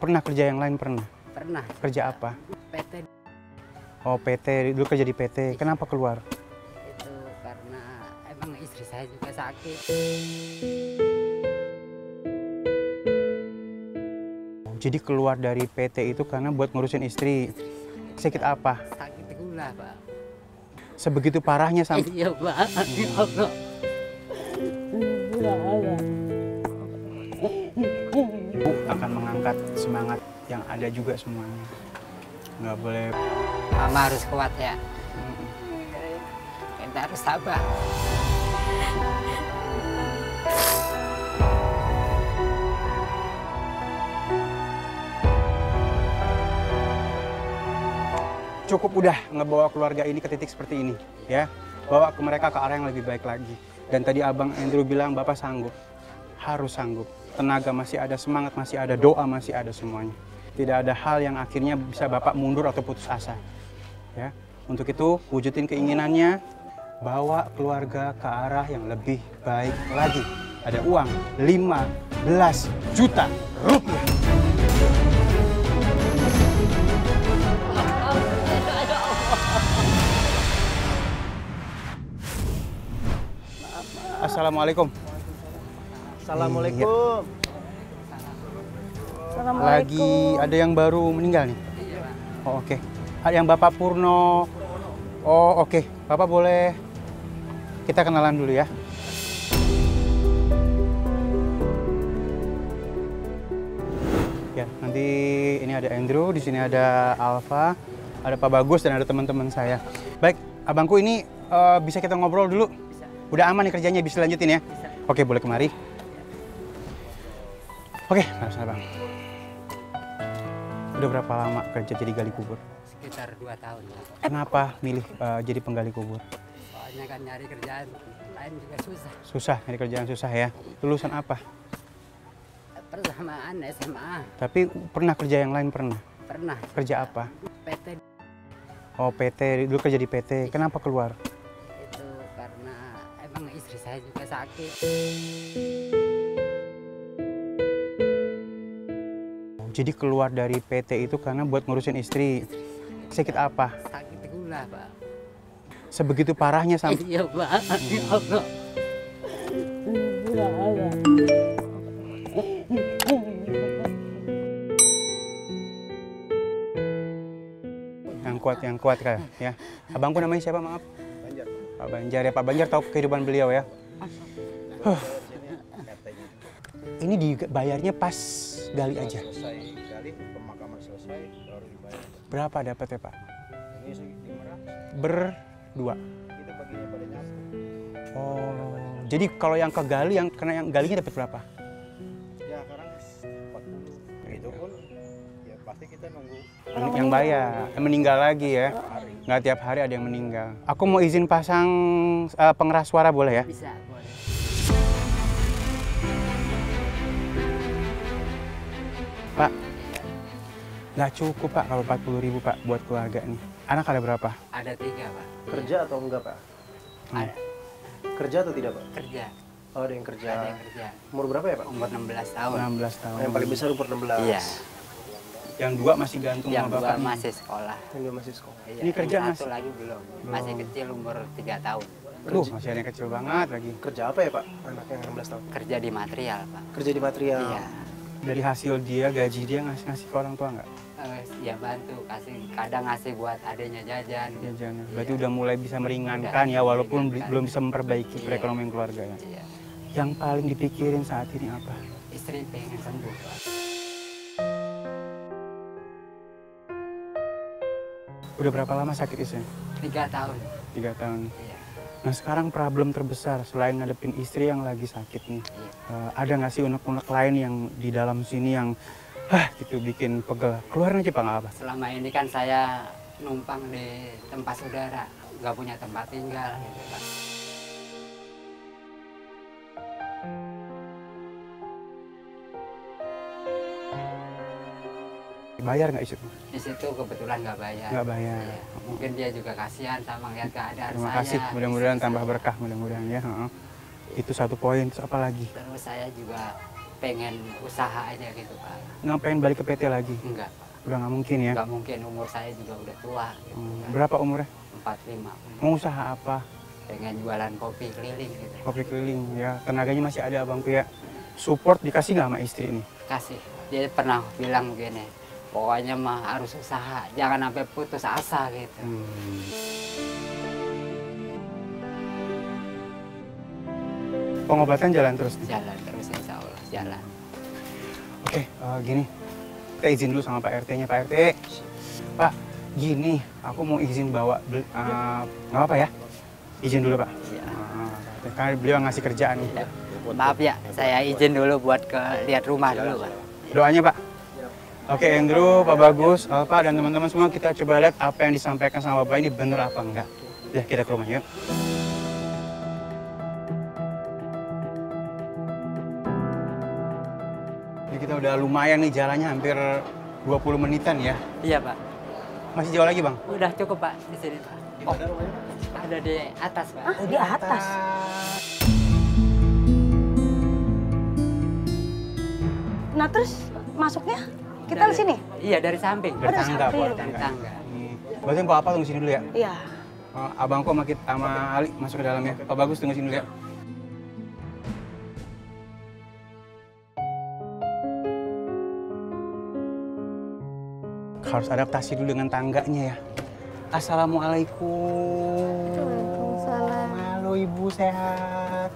Pernah kerja yang lain pernah? Pernah. Kerja apa? PT Oh PT, dulu kerja di PT. Kenapa keluar? itu karena emang istri saya juga sakit. Jadi keluar dari PT itu karena buat ngurusin istri. Sakit apa? Sakit gula, Pak. Sebegitu parahnya sampai Iya, Pak. Ya Allah. Ibu akan mengangkat semangat yang ada juga semuanya. Nggak boleh. Mama harus kuat ya. Kita harus sabar. Cukup udah ngebawa keluarga ini ke titik seperti ini, ya. Bawa ke mereka ke arah yang lebih baik lagi. Dan tadi Abang Andrew bilang, Bapak sanggup. Harus sanggup. Tenaga masih ada, semangat masih ada, doa masih ada semuanya. Tidak ada hal yang akhirnya bisa Bapak mundur atau putus asa. Ya. Untuk itu, wujudin keinginannya, bawa keluarga ke arah yang lebih baik lagi. Ada uang 15 juta rupiah. Assalamualaikum. Assalamualaikum. Lagi ada yang baru meninggal nih? Oh oke. Yang Bapak Purno. Oh oke. Bapak boleh kita kenalan dulu ya. Ya, nanti ini ada Andrew, di sini ada Alfa, ada Pak Bagus dan ada teman-teman saya. Baik, abangku ini bisa kita ngobrol dulu? Udah aman nih kerjanya, bisa lanjutin ya? Bisa. Oke, boleh kemari. Oke, sana Bang. Udah berapa lama kerja jadi gali kubur? Sekitar 2 tahun. Ya. Kenapa milih jadi penggali kubur? Soalnya kan nyari kerjaan lain juga susah. Susah, nyari kerjaan susah ya. Lulusan apa? Persamaan SMA. Tapi pernah kerja yang lain pernah? Pernah. Kerja apa? PT Oh PT, dulu kerja di PT. Kenapa keluar? itu karena emang istri saya juga sakit. Jadi keluar dari PT itu karena buat ngurusin istri. Sakit apa? Sakit gula, Pak. Sebegitu parahnya sampai Iya, Pak. Ya Allah. yang kuat kan ya. Abangku namanya siapa maaf? Banjar. Pak Banjar ya. Pak Banjar tahu kehidupan beliau ya. Ini dibayarnya pas gali aja. Selesai gali, pemakaman selesai, baru dibayar. Berapa dapatnya Pak? Ini 500. Berdua. Kita baginya pada nyapu. Oh, jadi kalau yang kegali, yang kena yang galinya dapat berapa? Ya sekarang 40. Itu pun ya pasti kita nunggu Yang bayar, yang meninggal lagi ya. Nggak tiap hari ada yang meninggal. Aku mau izin pasang pengeras suara boleh ya? Bisa, boleh. Pak, nggak cukup Pak kalau 40.000 Pak buat keluarga nih. Anak ada berapa? Ada 3, Pak. kerja atau enggak, Pak? Ada Kerja atau tidak, Pak? kerja. Oh, ada yang kerja. Ada yang kerja. Umur berapa ya, Pak? Umur 16 tahun. 16 tahun. Yang paling besar umur 16. Iya. Yang dua masih gantung Yang sama 2 bapak. masih sekolah. Yang dia masih sekolah. Iya. Ini kerja Yang masih? satu lagi belum. Masih kecil umur 3 tahun. Duh, masih ada yang kecil banget lagi. Kerja apa ya, Pak? Anak yang 16 tahun. Kerja di material, Pak. Kerja di material. Iya. Dari hasil dia, gaji dia ngasih ke orang tua nggak? Ya bantu, kadang ngasih buat adanya jajan. Ya jangan. Berarti Iya. udah mulai bisa meringankan ya, walaupun belum bisa memperbaiki Iya. perekonomian keluarga ya. Iya. Yang paling dipikirin saat ini apa? Istri pengen sembuh, Pak. Udah berapa lama sakit istri? 3 tahun. 3 tahun. Iya. Nah sekarang problem terbesar selain ngadepin istri yang lagi sakit nih, Iya. ada nggak sih unek-unek lain yang di dalam sini yang gitu bikin pegel? Keluarin aja Pak, nggak apa? Selama ini kan saya numpang di tempat saudara, nggak punya tempat tinggal gitu, Pak. Bayar nggak istri? Di situ kebetulan nggak bayar. Nggak bayar. Iya. Mungkin dia juga kasihan sama ngeliat keadaan Terima saya. kasih, mudah-mudahan Istri tambah saya. berkah mudah-mudahan ya. Itu satu poin, terus apa lagi? Terus saya juga pengen usaha aja gitu Pak. Ngapain balik ke PT lagi? Enggak Pak. Udah nggak mungkin ya? Nggak mungkin, umur saya juga udah tua gitu. Berapa umurnya? 45. Mau usaha apa? Pengen jualan kopi keliling gitu. Kopi keliling ya. Tenaganya masih ada abangku ya. Support dikasih nggak sama istri ini? Kasih. Dia pernah bilang begini, pokoknya mah harus usaha, jangan sampai putus asa gitu. Pengobatan jalan terus nih? Jalan terus insya Allah, jalan. Oke, gini. Kita izin dulu sama Pak RT-nya. Pak RT, Pak, gini, aku mau izin bawa, nggak apa-apa ya? Izin dulu, Pak. Ya. Karena beliau ngasih kerjaan nih. Ya. Maaf ya, saya izin dulu buat lihat rumah dulu Pak. Doanya, Pak. Oke, Andrew, Pak Bagus, Alfa, dan teman-teman semua, kita coba lihat apa yang disampaikan sama Bapak ini benar apa enggak. Ya, kita ke rumah yuk. Jadi kita udah lumayan nih jalannya, hampir 20 menitan ya. Iya Pak. Masih jauh lagi, Bang? Udah cukup Pak di sini Pak. Oh, ada di atas Pak. Oh, di atas. Nah, terus masuknya kita di sini? Iya, dari samping. Dari Ada tangga, samping. Pak. Dari tangga. Berarti Pak Apa tunggu sini dulu ya? Iya. Abangku sama, sama Ali masuk ke dalam ya. Pak Bagus tunggu sini dulu ya. Harus adaptasi dulu dengan tangganya ya. Assalamualaikum. Waalaikumsalam. Halo Ibu, sehat?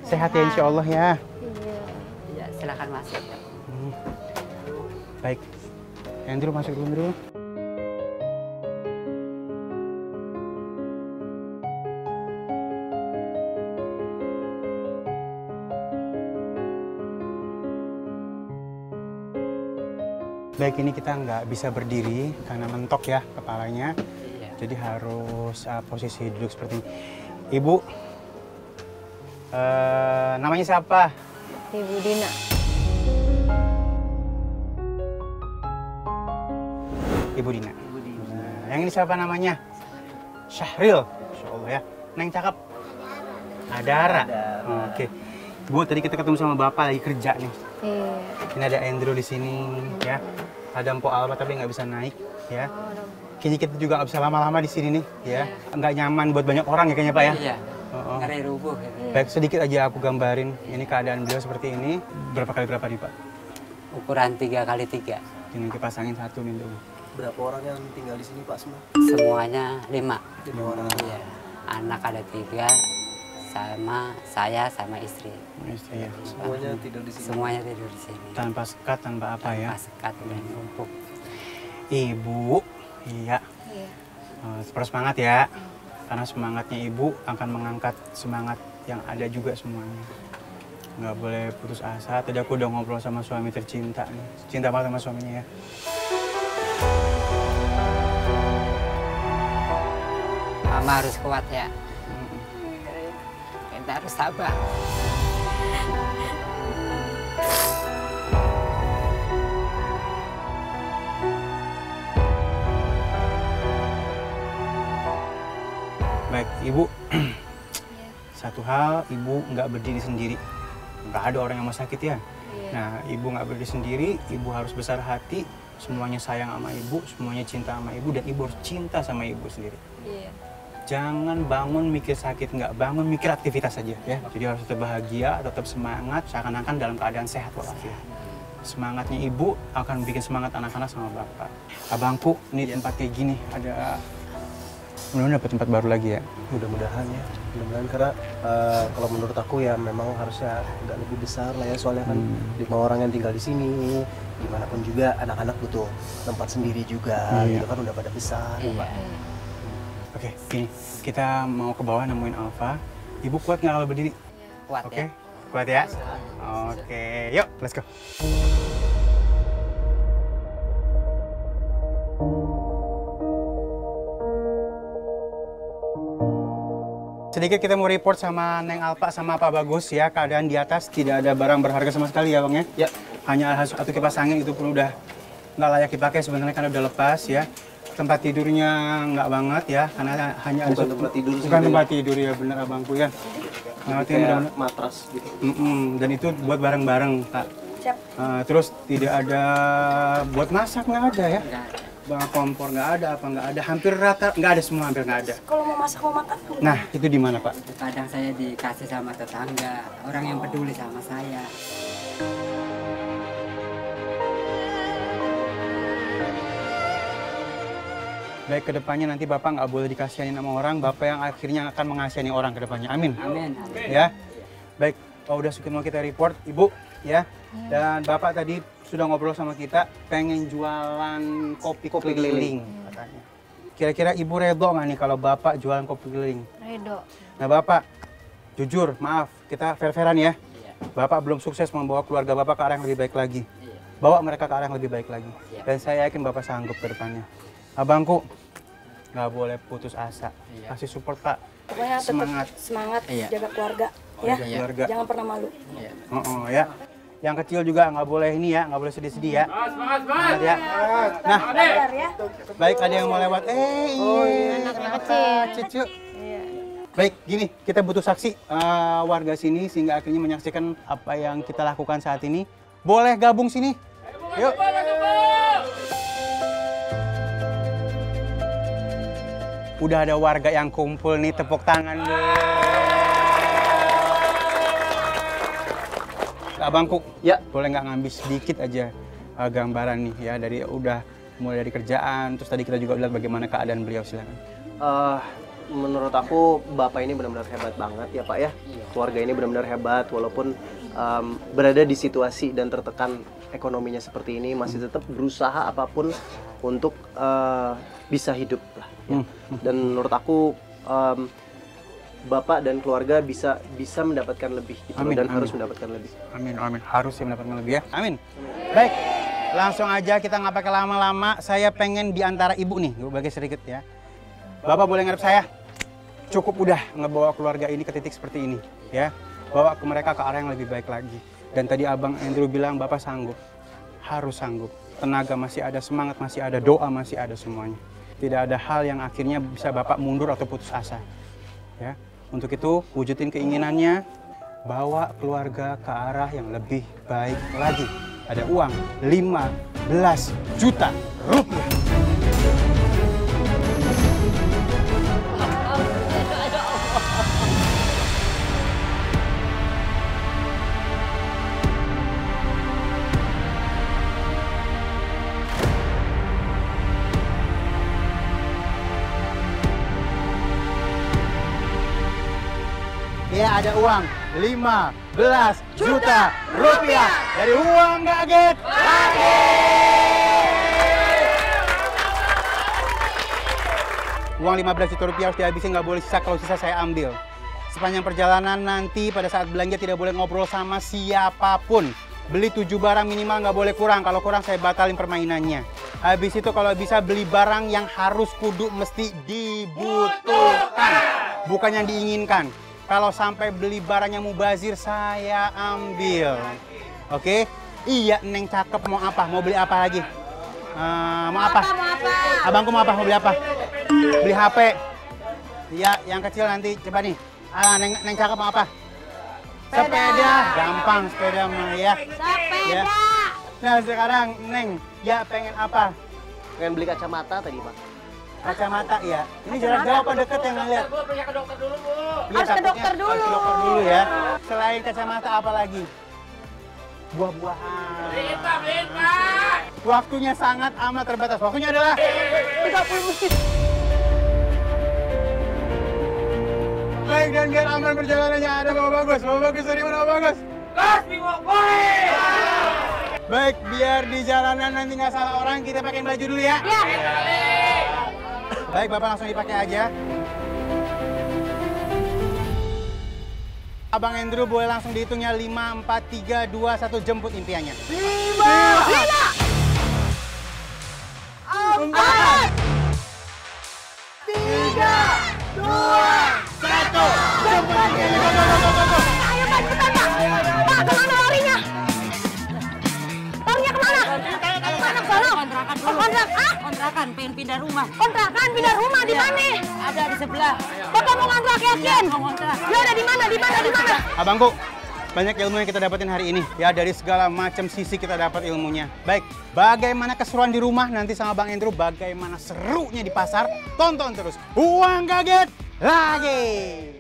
Sehat ya insya Allah ya. Iya. Iya, silakan masuk. Baik. Andrew masuk dulu dulu. Baik, ini kita nggak bisa berdiri karena mentok ya kepalanya. Iya. Jadi harus posisi duduk seperti ini. Ibu, namanya siapa? Ibu Dina. Ibu Dina. Yang ini siapa namanya? Syahril. Insya Allah ya. Neng cakep. Adara. Oke. Bu, tadi kita ketemu sama Bapak lagi kerja nih. Iya. Ini ada Andrew di sini ya. Ada Mpo Alba tapi nggak bisa naik ya. Kayaknya kita juga nggak bisa lama-lama di sini nih ya. Nggak nyaman buat banyak orang ya kayaknya Pak ya. Iya. Oh. Ngeri rubuh gitu. Baik, sedikit aja aku gambarin ini keadaan beliau seperti ini. Berapa kali berapa nih Pak? Ukuran 3x3. Ini dipasangin satu nih dulu. Berapa orang yang tinggal di sini Pak semua? Semuanya 5. 5 orang. Iya. Anak ada 3, sama saya sama istri. Istri ya. Semuanya tidur di sini. Semuanya tidur di sini. Tanpa sekat, tanpa apa ya? Tanpa sekat dan numpuk. Ibu, iya. Iya. Terus semangat ya. Karena semangatnya ibu akan mengangkat semangat yang ada juga semuanya. Nggak boleh putus asa. Tadi aku udah ngobrol sama suami tercinta nih. Cinta banget sama suaminya ya. Mama harus kuat ya. Kita harus sabar. Baik, Ibu. Satu hal, Ibu nggak berdiri sendiri. Nggak ada orang yang mau sakit ya. Nah, Ibu nggak berdiri sendiri, Ibu harus besar hati. Semuanya sayang sama Ibu, semuanya cinta sama Ibu, dan Ibu harus cinta sama Ibu sendiri. Iya. Jangan bangun mikir sakit, nggak bangun mikir aktivitas saja ya. Jadi harus tetap bahagia, tetap semangat, seakan-akan dalam keadaan sehat walafiat. Semangatnya Ibu akan bikin semangat anak-anak sama Bapak. Abangku, ini tempat kayak gini, ada mudah-mudahan dapat tempat baru lagi ya. Mudah-mudahan ya. Mudah-mudahan karena kalau menurut aku ya memang harusnya agak lebih besar lah ya, soalnya kan 5 orang yang tinggal di sini. Gimana pun juga anak-anak butuh tempat sendiri juga. Iya. Gitu kan udah pada besar. Iya. Pak. Oke, gini, kita mau ke bawah nemuin Alfa. Ibu kuat nggak kalau berdiri? Kuat Oke, ya. kuat ya? Oke, yuk, let's go. Sedikit kita mau report sama Neng Alfa sama Pak Bagus ya, keadaan di atas tidak ada barang berharga sama sekali ya Bang ya? Ya. Hanya satu kipas angin, itu pun udah nggak layak dipakai sebenarnya karena udah lepas ya. tempat tidurnya nggak banget ya, karena hanya ada Bukan tempat tidur bukan tempat tidur ya, bener abangku ya. kayak matras gitu. Dan itu buat bareng-bareng, Kak. Siap. Terus tidak ada buat masak, nggak ada ya? Nggak ada. Bang kompor nggak ada, apa nggak ada, hampir rata nggak ada, semua hampir nggak ada. Kalau mau masak mau makan? Nah itu di mana Pak? Kadang saya dikasih sama tetangga, orang yang peduli sama saya. Baik, kedepannya nanti Bapak nggak boleh dikasihani sama orang, Bapak yang akhirnya akan mengasihani orang kedepannya. Amin. Amin. Amin. Ya, baik. Oh, udah mau kita report, Ibu, ya. Dan Bapak tadi sudah ngobrol sama kita, pengen jualan kopi keliling katanya. Kira-kira Ibu redo nggak nih kalau Bapak jualan kopi keliling? Redo. Nah Bapak, jujur, maaf, kita fair-fairan ya. Iya. Bapak belum sukses membawa keluarga Bapak ke arah yang lebih baik lagi. Iya. Bawa mereka ke arah yang lebih baik lagi. Iya. Dan saya yakin Bapak sanggup ke depannya. Abangku, nggak boleh putus asa. Iya. Kasih support Pak. Pokoknya tetap Semangat. semangat, Iya. jaga keluarga. Oh, Ya, jaga keluarga. jangan pernah malu. Iya. Ya. Yang kecil juga nggak boleh ini ya, nggak boleh sedih-sedih ya. Semangat ya. Nah, Sabar ya. baik, ada yang mau lewat. Anak kecil. Cucu. Baik, gini, kita butuh saksi warga sini sehingga akhirnya menyaksikan apa yang kita lakukan saat ini. Boleh gabung sini? Yuk. Udah ada warga yang kumpul nih, tepuk tangan dulu. Abangku, Ya. boleh nggak ngambil sedikit aja gambaran nih ya, dari udah mulai dari kerjaan, terus tadi kita juga lihat bagaimana keadaan beliau, silakan. Menurut aku Bapak ini benar-benar hebat banget ya Pak ya. Keluarga ini benar-benar hebat walaupun berada di situasi dan tertekan ekonominya seperti ini, masih tetap berusaha apapun untuk bisa hidup lah. Ya. Dan menurut aku Bapak dan keluarga bisa mendapatkan lebih gitu loh, Amin, dan amin. harus mendapatkan lebih. Amin, amin. Harus ya mendapatkan lebih ya. Amin. Baik, langsung aja kita nggak pakai lama-lama. Saya pengen di antara ibu nih, gue bagi sedikit ya. Bapak boleh ngarep saya? Cukup udah ngebawa keluarga ini ke titik seperti ini ya. Bawa ke mereka ke arah yang lebih baik lagi. Dan tadi Abang Andrew bilang Bapak sanggup. Harus sanggup. Tenaga masih ada, semangat masih ada, doa masih ada semuanya. Tidak ada hal yang akhirnya bisa Bapak mundur atau putus asa. Ya. Untuk itu, wujudin keinginannya, bawa keluarga ke arah yang lebih baik lagi. Ada uang 15 juta rupiah. Ya, ada uang 15 juta rupiah dari Uang Kaget Lagi. Uang 15 juta rupiah harus dihabisin, nggak boleh sisa. Kalau sisa saya ambil. Sepanjang perjalanan nanti pada saat belanja tidak boleh ngobrol sama siapapun. Beli 7 barang minimal, nggak boleh kurang. Kalau kurang saya batalin permainannya. Habis itu kalau bisa beli barang yang harus kudu mesti dibutuhkan, bukan yang diinginkan. Kalau sampai beli barang yang mubazir, saya ambil. Oke? Iya, Neng cakep. Mau apa? Mau beli apa lagi? Mau apa? Abangku mau apa? Mau beli apa? Beli HP. Iya, yang kecil nanti. Coba nih. Neng cakep mau apa? Sepeda. Gampang sepeda mah ya. Sepeda. Ya. Nah sekarang Neng, ya pengen apa? Pengen beli kacamata tadi Pak. Kacamata ya. Ini jarak jauh apa deket yang ngeliat? Harus ke dokter dulu. Harus ke dokter dulu ya. Selain kacamata apa lagi? Buah-buahan. Beliin Pak. Waktunya sangat amat terbatas. Waktunya adalah 30 menit. Baik, dan biar aman perjalanannya ada Bapak Bagus. Bapak Bagus dari mana Bapak Bagus? Gas, Bimo Boy! Baik, biar di jalanan nanti nggak salah orang, kita pakai baju dulu ya. Iya. Baik, Bapak langsung dipakai aja. Abang Andrew boleh langsung dihitungnya 5, 4, 3, 2, 1, jemput impiannya. 5, 4, 3, 2, 1, jemput impiannya. Go. Ayo Pak, cepetan Pak. Pak, kemana larinya? Larinya kemana? Ke sana, ke sana. dulu. Kontrak, ah? Kontrakan, pengen pindah rumah. Kontrakan pindah rumah di mana? Ada di sebelah. Bapak mau ngontrak yakin? Mau ngontrak. Ya ada di mana? Di mana? Di mana? Abangku, banyak ilmu yang kita dapetin hari ini. Ya, dari segala macam sisi kita dapat ilmunya. Baik, bagaimana keseruan di rumah nanti sama Bang Andrew, bagaimana serunya di pasar, tonton terus. Uang Kaget lagi.